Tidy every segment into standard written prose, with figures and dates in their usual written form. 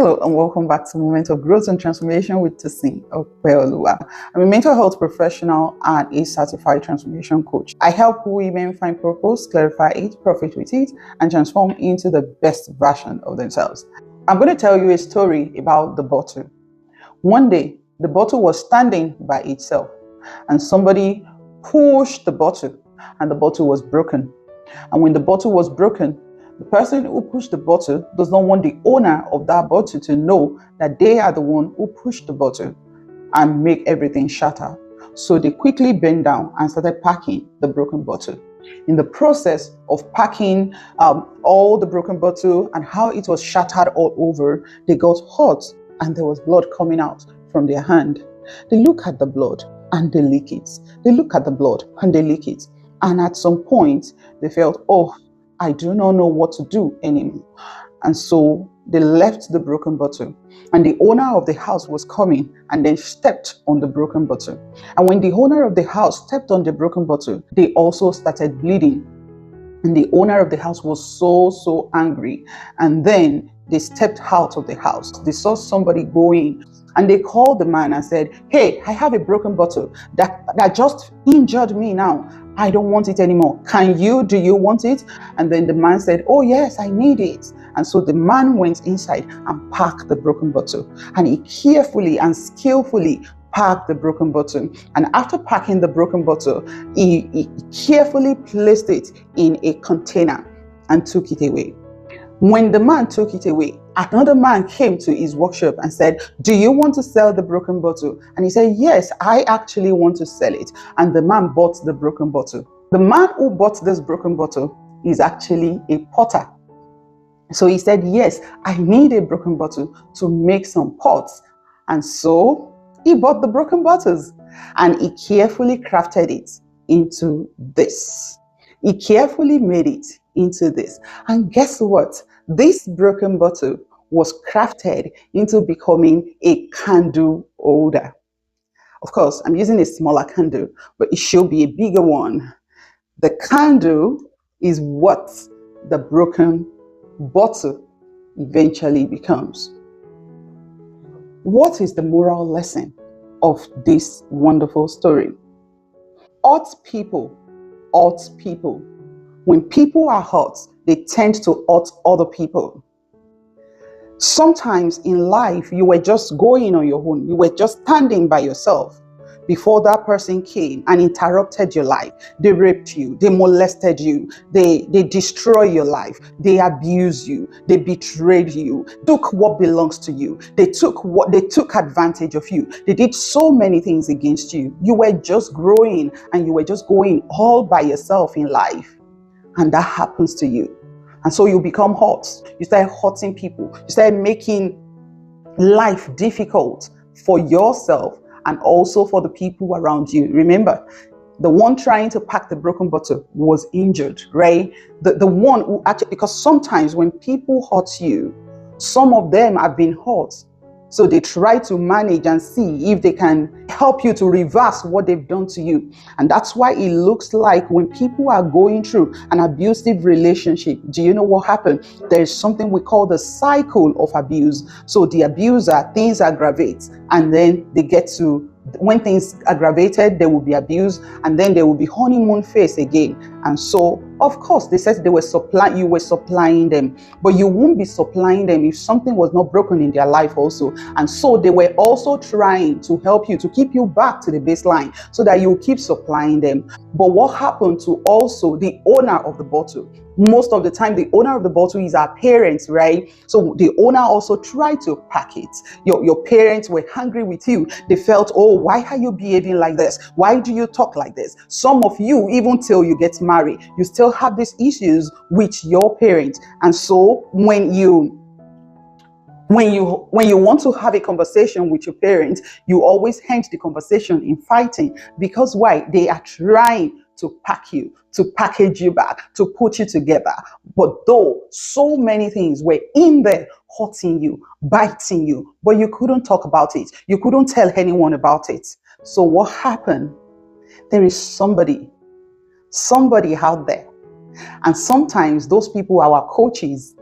Hello and welcome back to Moment of Growth and Transformation with Tosin Opeoluwa. I'm a mental health professional and a certified transformation coach. I help women find purpose, clarify it, profit with it, and transform into the best version of themselves. I'm going to tell you a story about the bottle. One day, the bottle was standing by itself and somebody pushed the bottle and the bottle was broken. And when the bottle was broken, the person who pushed the bottle does not want the owner of that bottle to know that they are the one who pushed the bottle and make everything shatter. So they quickly bent down and started packing the broken bottle. In the process of packing all the broken bottle and how it was shattered all over, they got hurt and there was blood coming out from their hand. They look at the blood and they lick it. They look at the blood and they lick it. And at some point, they felt, oh, I do not know what to do anymore. And so they left the broken bottle. And the owner of the house was coming and then stepped on the broken bottle. And when the owner of the house stepped on the broken bottle, they also started bleeding. And the owner of the house was so angry. And then they stepped out of the house. They saw somebody going and they called the man and said, hey, I have a broken bottle that just injured me now. I don't want it anymore. Do you want it? And then the man said, oh yes, I need it. And so the man went inside and packed the broken bottle. And he carefully and skillfully packed the broken bottle. And after packing the broken bottle, he carefully placed it in a container and took it away. When the man took it away, another man came to his workshop and said, do you want to sell the broken bottle? And he said, yes, I actually want to sell it. And the man bought the broken bottle. The man who bought this broken bottle is actually a potter. So he said, yes, I need a broken bottle to make some pots. And so he bought the broken bottles and he carefully crafted it into this. He carefully made it into this. And guess what? This broken bottle was crafted into becoming a candle holder. Of course, I'm using a smaller candle, but it should be a bigger one. The candle is what the broken bottle eventually becomes. What is the moral lesson of this wonderful story? Hurt people. When people are hurt, they tend to hurt other people. Sometimes in life, you were just going on your own. You were just standing by yourself before that person came and interrupted your life. They raped you. They molested you. They destroyed your life. They abused you. They betrayed you. Took what belongs to you. They took advantage of you. They did so many things against you. You were just growing and you were just going all by yourself in life. And that happens to you. And so you become hurt. You start hurting people. You start making life difficult for yourself and also for the people around you. Remember, the one trying to pack the broken bottle was injured, right? The one who actually, because sometimes when people hurt you, some of them have been hurt. So they try to manage and see if they can help you to reverse what they've done to you. And that's why it looks like when people are going through an abusive relationship, do you know what happened? There's something we call the cycle of abuse. So the abuser, things aggravate, and then they get to, when things aggravated, they will be abused, and then they will be honeymoon phase again. And so, of course, they said you were supplying them, but you won't be supplying them if something was not broken in their life also. And so they were also trying to help you, to keep you back to the baseline so that you keep supplying them. But what happened to also the owner of the bottle? Most of the time, the owner of the bottle is our parents, right? So the owner also tried to pack it. Your parents were angry with you. They felt, oh, why are you behaving like this? Why do you talk like this? Some of you, even till you get married, you still have these issues with your parents. And so when you want to have a conversation with your parents, you always end the conversation in fighting. Because why? They are trying to pack you, to package you back, to put you together. But though so many things were in there hurting you, biting you, but you couldn't talk about it. You couldn't tell anyone about it. So what happened? There is somebody out there. And sometimes those people are our coaches.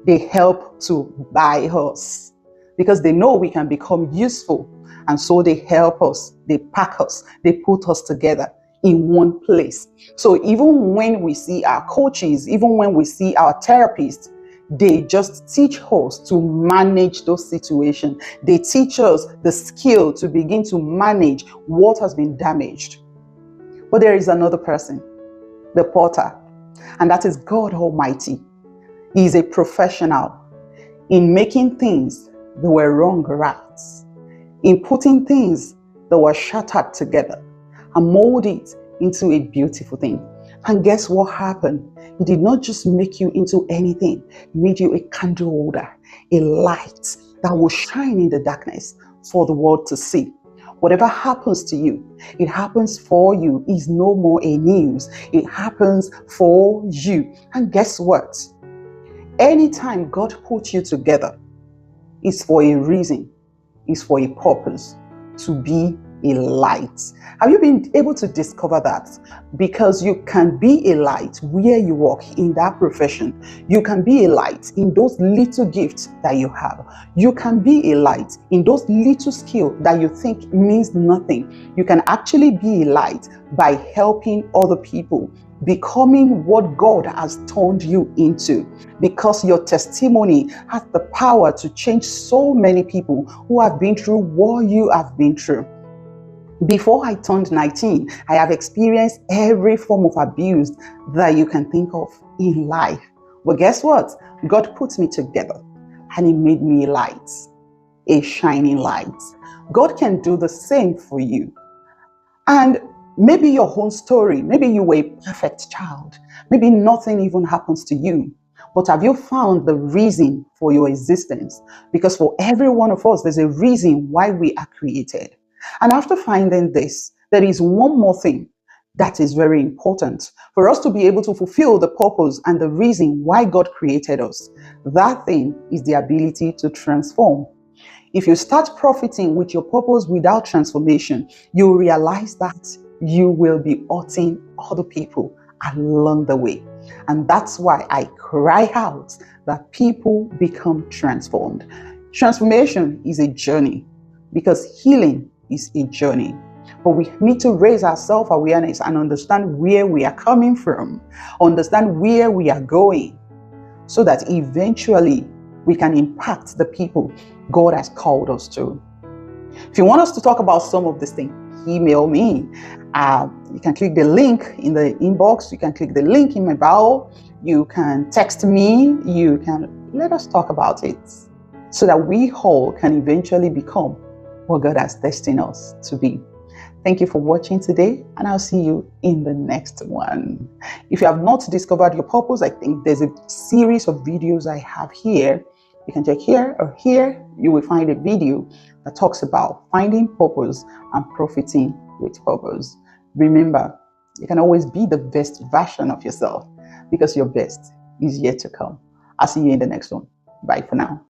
They help to buy us. because they know we can become useful. And so they help us, they pack us, they put us together in one place. So even when we see our coaches, even when we see our therapists, they just teach us to manage those situations. They teach us the skill to begin to manage what has been damaged. But there is another person, the potter, and that is God Almighty. He is a professional in making things that were wrong right, in putting things that were shattered together and mold it into a beautiful thing. And guess what happened? He did not just make you into anything. He made you a candle holder, a light that will shine in the darkness for the world to see. Whatever happens to you, it happens for you. It's no more a news. It happens for you. And guess what? Anytime God puts you together, it's for a reason. It's for a purpose, to be a light. Have you been able to discover that? Because you can be a light where you work in that profession. You can be a light in those little gifts that you have. You can be a light in those little skills that you think means nothing. You can actually be a light by helping other people, becoming what God has turned you into, because your testimony has the power to change so many people who have been through what you have been through. Before I turned 19, I have experienced every form of abuse that you can think of in life. But guess what? God put me together and He made me a light, a shining light. God can do the same for you. And maybe your own story, maybe you were a perfect child, maybe nothing even happens to you. But have you found the reason for your existence? Because for every one of us, there's a reason why we are created. And after finding this, there is one more thing that is very important for us to be able to fulfill the purpose and the reason why God created us. That thing is the ability to transform. If you start profiting with your purpose without transformation, you'll realize that you will be hurting other people along the way. And that's why I cry out that people become transformed. Transformation is a journey, because healing is a journey. But we need to raise our self-awareness and understand where we are coming from, understand where we are going, so that eventually we can impact the people God has called us to. If you want us to talk about some of these things, email me. You can click the link in the inbox. You can click the link in my bio. You can text me. You can let us talk about it, so that we all can eventually become what God has destined us to be. Thank you for watching today, and I'll see you in the next one. If you have not discovered your purpose, I think there's a series of videos I have here. You can check here or here. You will find a video that talks about finding purpose and profiting with purpose. Remember, you can always be the best version of yourself, because your best is yet to come. I'll see you in the next one. Bye for now.